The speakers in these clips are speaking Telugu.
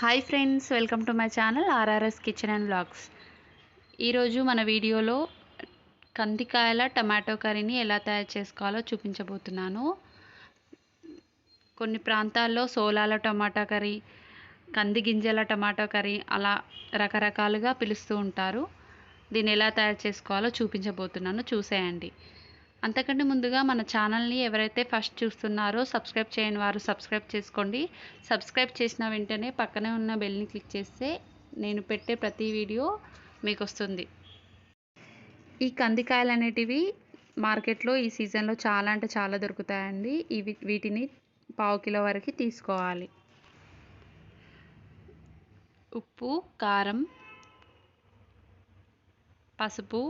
Hi friends, welcome to my channel RRS kitchen and vlogs. ఈరోజు మన వీడియోలో కందికాయల టమాటో కర్రీని ఎలా తయారు చేసుకోవాలో చూపించబోతున్నాను. కొన్ని ప్రాంతాల్లో సోలాల టమాటా కర్రీ, కంది గింజల టమాటో కర్రీ అలా రకరకాలుగా పిలుస్తూ ఉంటారు. దీన్ని ఎలా తయారు చేసుకోవాలో చూపించబోతున్నాను, చూసేయండి. అంతకంటే ముందుగా మన ఛానల్ని ఎవరైతే ఫస్ట్ చూస్తున్నారో సబ్స్క్రైబ్ చేయని వారు సబ్స్క్రైబ్ చేసుకోండి. సబ్స్క్రైబ్ చేసిన వెంటనే పక్కనే ఉన్న బెల్ని క్లిక్ చేస్తే నేను పెట్టే ప్రతి వీడియో మీకు వస్తుంది. ఈ కందికాయలు అనేటివి మార్కెట్లో ఈ సీజన్లో చాలా అంటే చాలా దొరుకుతాయండి. వీటిని పావు కిలో వరకు తీసుకోవాలి. ఉప్పు, కారం, పసుపు,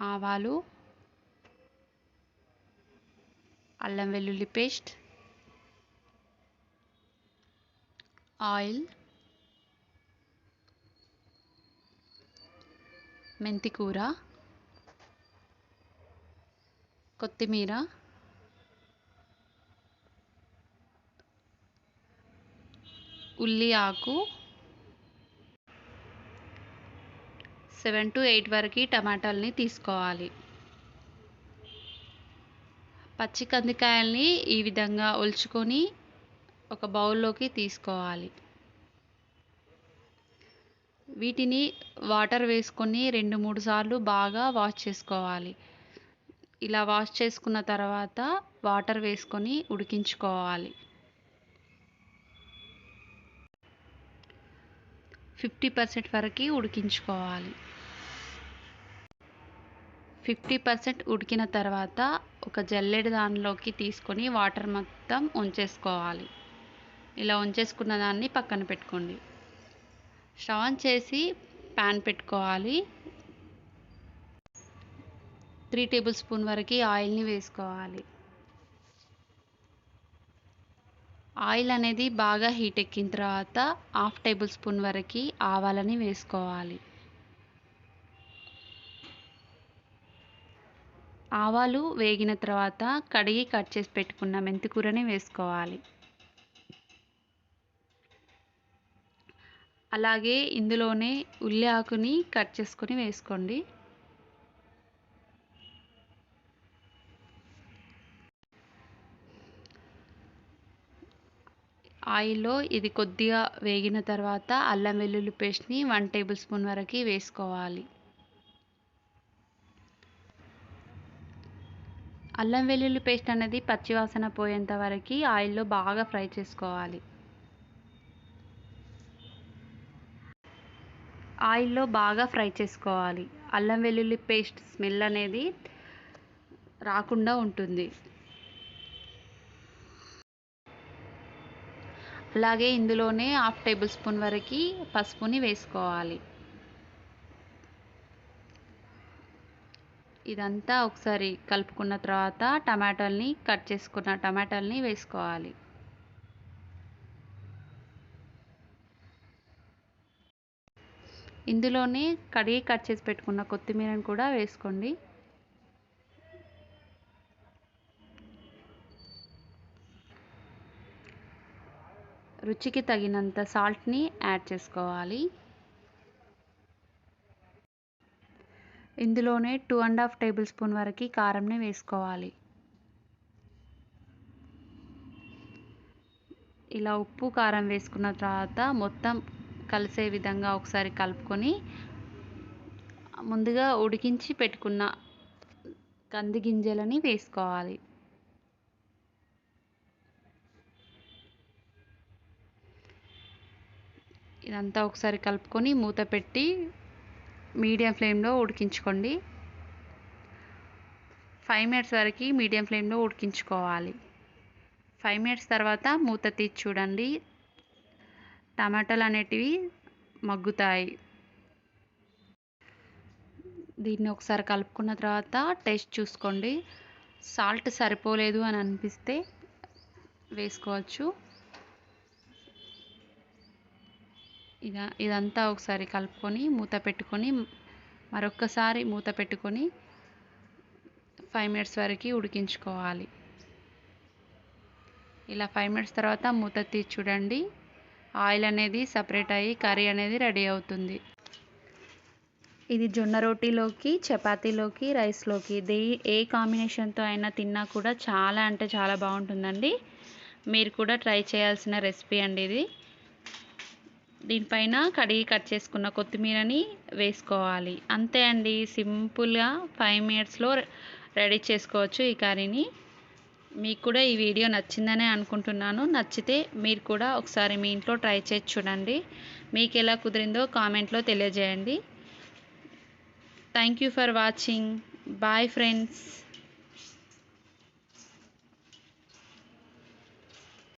ఆవాలు, అల్లం వెల్లుల్లి పేస్ట్, ఆయిల్, మెంతి కూర, కొత్తిమీర, ఉల్లి ఆకు, 7 to 8 వరకు టమాటాలని తీసుకోవాలి. పచ్చి కందికాయల్ని ఈ విధంగా ఒలుచుకొని ఒక బౌల్లోకి తీసుకోవాలి. వీటిని వాటర్ వేసుకొని 2-3 సార్లు బాగా వాష్ చేసుకోవాలి. ఇలా వాష్ చేసుకున్న తర్వాత వాటర్ వేసుకొని ఉడికించుకోవాలి. 50% వరకు ఉడికించుకోవాలి. 50% ఉడికిన తర్వాత ఒక జల్లెడ దానిలోకి తీసుకొని వాటర్ మొత్తం ఉంచేసుకోవాలి. ఇలా ఉంచేసుకున్న దాన్ని పక్కన పెట్టుకోండి. స్టవ్ ఆన్ చేసి ప్యాన్ పెట్టుకోవాలి. 3 టేబుల్ స్పూన్ వరకు ఆయిల్ని వేసుకోవాలి. ఆయిల్ అనేది బాగా హీట్ ఎక్కిన తర్వాత 1/2 టేబుల్ స్పూన్ వరకు ఆవాలని వేసుకోవాలి. ఆవాలు వేగిన తర్వాత కడిగి కట్ చేసి పెట్టుకున్న మెంతి కూరని వేసుకోవాలి. అలాగే ఇందులోనే ఉల్లి ఆకుని కట్ చేసుకొని వేసుకోండి. ఆయిల్లో ఇది కొద్దిగా వేగిన తర్వాత అల్లం వెల్లుల్లి పేస్ట్ని 1 టేబుల్ స్పూన్ వరకు వేసుకోవాలి. అల్లం వెల్లుల్లి పేస్ట్ అనేది పచ్చివాసన పోయేంత వరకు ఆయిల్లో బాగా ఫ్రై చేసుకోవాలి. ఆయిల్లో బాగా ఫ్రై చేసుకోవాలి. అల్లం వెల్లుల్లి పేస్ట్ స్మెల్ అనేది రాకుండా ఉంటుంది. అలాగే ఇందులోనే 1/2 టేబుల్ స్పూన్ వరకు పసుపుని వేసుకోవాలి. ఇదంతా ఒకసారి కలుపుకున్న తర్వాత కట్ చేసుకున్న టమాటాలని వేసుకోవాలి. ఇందులోనే కడిగి కట్ చేసి పెట్టుకున్న కొత్తిమీరని కూడా వేసుకోండి. రుచికి తగినంత సాల్ట్ని యాడ్ చేసుకోవాలి. ఇందులోనే 2.5 టేబుల్ స్పూన్ వరకు కారంని వేసుకోవాలి. ఇలా ఉప్పు కారం వేసుకున్న తర్వాత మొత్తం కలిసే విధంగా ఒకసారి కలుపుకొని ముందుగా ఉడికించి పెట్టుకున్న కంది గింజలని వేసుకోవాలి. ఇదంతా ఒకసారి కలుపుకొని మూత పెట్టి మీడియం ఫ్లేమ్లో ఉడికించుకోండి. 5 మినిట్స్ వరకు మీడియం ఫ్లేమ్లో ఉడికించుకోవాలి. 5 మినిట్స్ తర్వాత మూత తీసి చూడండి. టమాటాలు అనేటివి మగ్గుతాయి. దీన్ని ఒకసారి కలుపుకున్న తర్వాత టేస్ట్ చూసుకోండి. సాల్ట్ సరిపోలేదు అని అనిపిస్తే వేసుకోవచ్చు. ఇదంతా ఒకసారి కలుపుకొని మూత పెట్టుకొని మరొక్కసారి మూత పెట్టుకొని 5 మినిట్స్ వరకు ఉడికించుకోవాలి. ఇలా 5 మినిట్స్ తర్వాత మూత తీసి చూడండి. ఆయిల్ అనేది సపరేట్ అయ్యి కర్రీ అనేది రెడీ అవుతుంది. ఇది జొన్న రోటీలోకి, చపాతీలోకి, రైస్లోకి ఏ కాంబినేషన్తో అయినా తిన్నా కూడా చాలా అంటే చాలా బాగుంటుందండి. మీరు కూడా ట్రై చేయాల్సిన రెసిపీ అండి ఇది. దీనిపైన కడిగి కట్ చేసుకున్న కొత్తిమీరని వేసుకోవాలి. అంతే అండి, సింపుల్గా 5 మినిట్స్లో రెడీ చేసుకోవచ్చు ఈ కర్రీని. మీకు కూడా ఈ వీడియో నచ్చిందనే అనుకుంటున్నాను. నచ్చితే మీరు కూడా ఒకసారి మీ ఇంట్లో ట్రై చేసి చూడండి. మీకు ఎలా కుదిరిందో కామెంట్లో తెలియజేయండి. Thank you for watching. Bye friends.